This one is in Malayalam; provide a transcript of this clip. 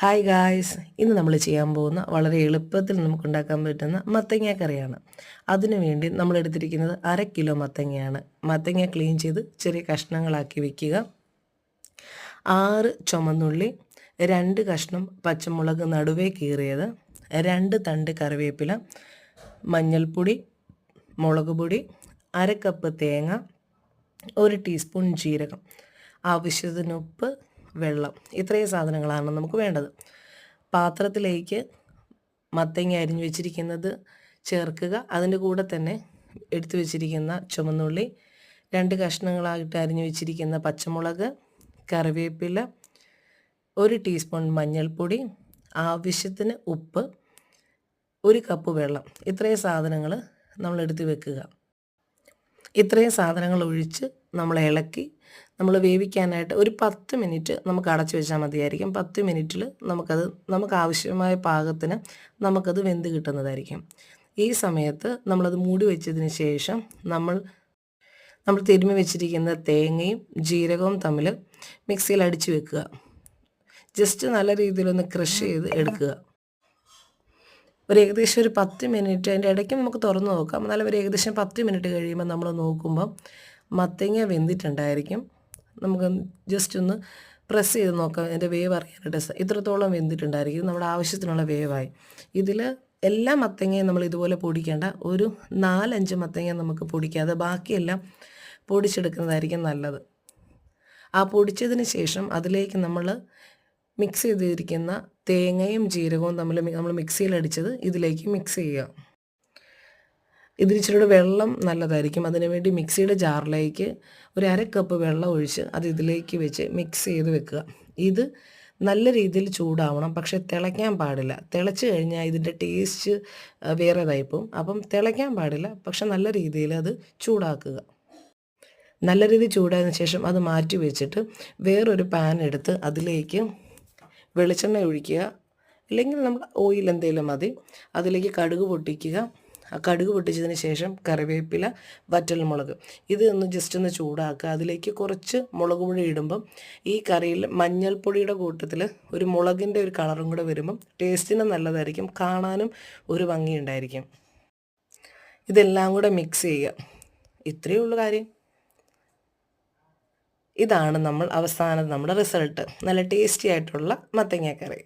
ഹായ് ഗായ്സ്, ഇന്ന് നമ്മൾ ചെയ്യാൻ പോകുന്ന വളരെ എളുപ്പത്തിൽ നമുക്കുണ്ടാക്കാൻ പറ്റുന്ന മത്തങ്ങ കറിയാണ്. അതിനുവേണ്ടി നമ്മൾ എടുത്തിരിക്കുന്നത് 1/2 കിലോ മത്തങ്ങയാണ്. മത്തങ്ങ ക്ലീൻ ചെയ്ത് ചെറിയ കഷ്ണങ്ങളാക്കി വെക്കുക. 6 ചുമന്നുള്ളി, 2 കഷ്ണം പച്ചമുളക് നടുവേ കീറിയത്, 2 തണ്ട് കറിവേപ്പില, മഞ്ഞൾപ്പൊടി, മുളക് പൊടി, 1/2 കപ്പ് തേങ്ങ, 1 ടീസ്പൂൺ ജീരകം, ആവശ്യത്തിന് ഉപ്പ്, വെള്ളം. ഇത്രയും സാധനങ്ങളാണ് നമുക്ക് വേണ്ടത്. പാത്രത്തിലേക്ക് മത്തങ്ങ അരിഞ്ഞു വെച്ചിരിക്കുന്നത് ചേർക്കുക. അതിൻ്റെ കൂടെ തന്നെ എടുത്തു വെച്ചിരിക്കുന്ന ചുവന്നുള്ളി, 2 കഷ്ണങ്ങളായിട്ട് അരിഞ്ഞു വെച്ചിരിക്കുന്ന പച്ചമുളക്, കറിവേപ്പില, 1 ടീസ്പൂൺ മഞ്ഞൾപ്പൊടി, ആവശ്യത്തിന് ഉപ്പ്, 1 കപ്പ് വെള്ളം. ഇത്രയും സാധനങ്ങൾ നമ്മൾ എടുത്ത് വെക്കുക. ഇത്രയും സാധനങ്ങൾ ഒഴിച്ച് നമ്മൾ ഇളക്കി നമ്മൾ വേവിക്കാനായിട്ട് ഒരു 10 മിനിറ്റ് നമുക്ക് അടച്ചു വെച്ചാൽ മതിയായിരിക്കും. 10 മിനിറ്റിൽ നമുക്ക് ആവശ്യമായ പാകത്തിന് നമുക്കത് വെന്ത് കിട്ടുന്നതായിരിക്കും. ഈ സമയത്ത് നമ്മളത് മൂടി വെച്ചതിന് ശേഷം നമ്മൾ തിരുമ്മി വെച്ചിരിക്കുന്ന തേങ്ങയും ജീരകവും തമ്മിൽ മിക്സിയിൽ അടിച്ച് വെക്കുക. ജസ്റ്റ് നല്ല രീതിയിലൊന്ന് ക്രഷ് ചെയ്ത് എടുക്കുക. ഏകദേശം ഒരു 10 മിനിറ്റ്, അതിൻ്റെ ഇടയ്ക്ക് നമുക്ക് തുറന്ന് നോക്കാം. എന്നാലും ഏകദേശം 10 മിനിറ്റ് കഴിയുമ്പോൾ നമ്മൾ നോക്കുമ്പോൾ മത്തങ്ങ വെന്തിട്ടുണ്ടായിരിക്കും. നമുക്ക് ജസ്റ്റ് ഒന്ന് പ്രസ് ചെയ്ത് നോക്കാം, അതിൻ്റെ വേവ് അറിയാനായിട്ട്. ഇത്രത്തോളം വെന്തിട്ടുണ്ടായിരിക്കും. നമ്മുടെ ആവശ്യത്തിനുള്ള വേവായി. ഇതിൽ എല്ലാ മത്തങ്ങയും നമ്മൾ ഇതുപോലെ പൊടിക്കേണ്ട. ഒരു 4-5 മത്തങ്ങ നമുക്ക് പൊടിക്കാതെ ബാക്കിയെല്ലാം പൊടിച്ചെടുക്കുന്നതായിരിക്കും നല്ലത്. ആ പൊടിച്ചതിന് ശേഷം അതിലേക്ക് നമ്മൾ മിക്സ് ചെയ്തിരിക്കുന്ന തേങ്ങയും ജീരകവും തമ്മിൽ നമ്മൾ മിക്സിയിലടിച്ചത് ഇതിലേക്ക് മിക്സ് ചെയ്യുക. ഇതിൽ ഇച്ചിരി വെള്ളം നല്ലതായിരിക്കും. അതിനുവേണ്ടി മിക്സിയുടെ ജാറിലേക്ക് ഒരു 1/2 കപ്പ് വെള്ളം ഒഴിച്ച് അത് ഇതിലേക്ക് വെച്ച് മിക്സ് ചെയ്ത് വെക്കുക. ഇത് നല്ല രീതിയിൽ ചൂടാവണം, പക്ഷേ തിളയ്ക്കാൻ പാടില്ല. തിളച്ച് കഴിഞ്ഞാൽ ഇതിൻ്റെ ടേസ്റ്റ് വേറേതായിപ്പോവും. അപ്പം തിളയ്ക്കാൻ പാടില്ല, പക്ഷെ നല്ല രീതിയിൽ അത് ചൂടാക്കുക. നല്ല രീതിയിൽ ചൂടായതിനു ശേഷം അത് മാറ്റി വെച്ചിട്ട് വേറൊരു പാൻ എടുത്ത് അതിലേക്ക് വെളിച്ചെണ്ണ ഒഴിക്കുക, അല്ലെങ്കിൽ നമ്മൾ ഓയിൽ എന്തെങ്കിലും മതി. അതിലേക്ക് കടുക് പൊട്ടിക്കുക. ആ കടുക് പൊട്ടിച്ചതിന് ശേഷം കറിവേപ്പില, വറ്റൽമുളക്, ഇത് ജസ്റ്റ് ഒന്ന് ചൂടാക്കുക. അതിലേക്ക് കുറച്ച് മുളക് പൊടി ഇടുമ്പം ഈ കറിയിൽ മഞ്ഞൾപ്പൊടിയുടെ കൂട്ടത്തിൽ ഒരു മുളകിൻ്റെ ഒരു കളറും കൂടെ വരുമ്പം ടേസ്റ്റിന് നല്ലതായിരിക്കും, കാണാനും ഒരു ഭംഗിയുണ്ടായിരിക്കും. ഇതെല്ലാം കൂടെ മിക്സ് ചെയ്യുക. ഇത്രയേ ഉള്ളൂ കാര്യം. ഇതാണ് അവസാനം നമ്മുടെ റിസൾട്ട്. നല്ല ടേസ്റ്റി ആയിട്ടുള്ള മത്തങ്ങ കറി.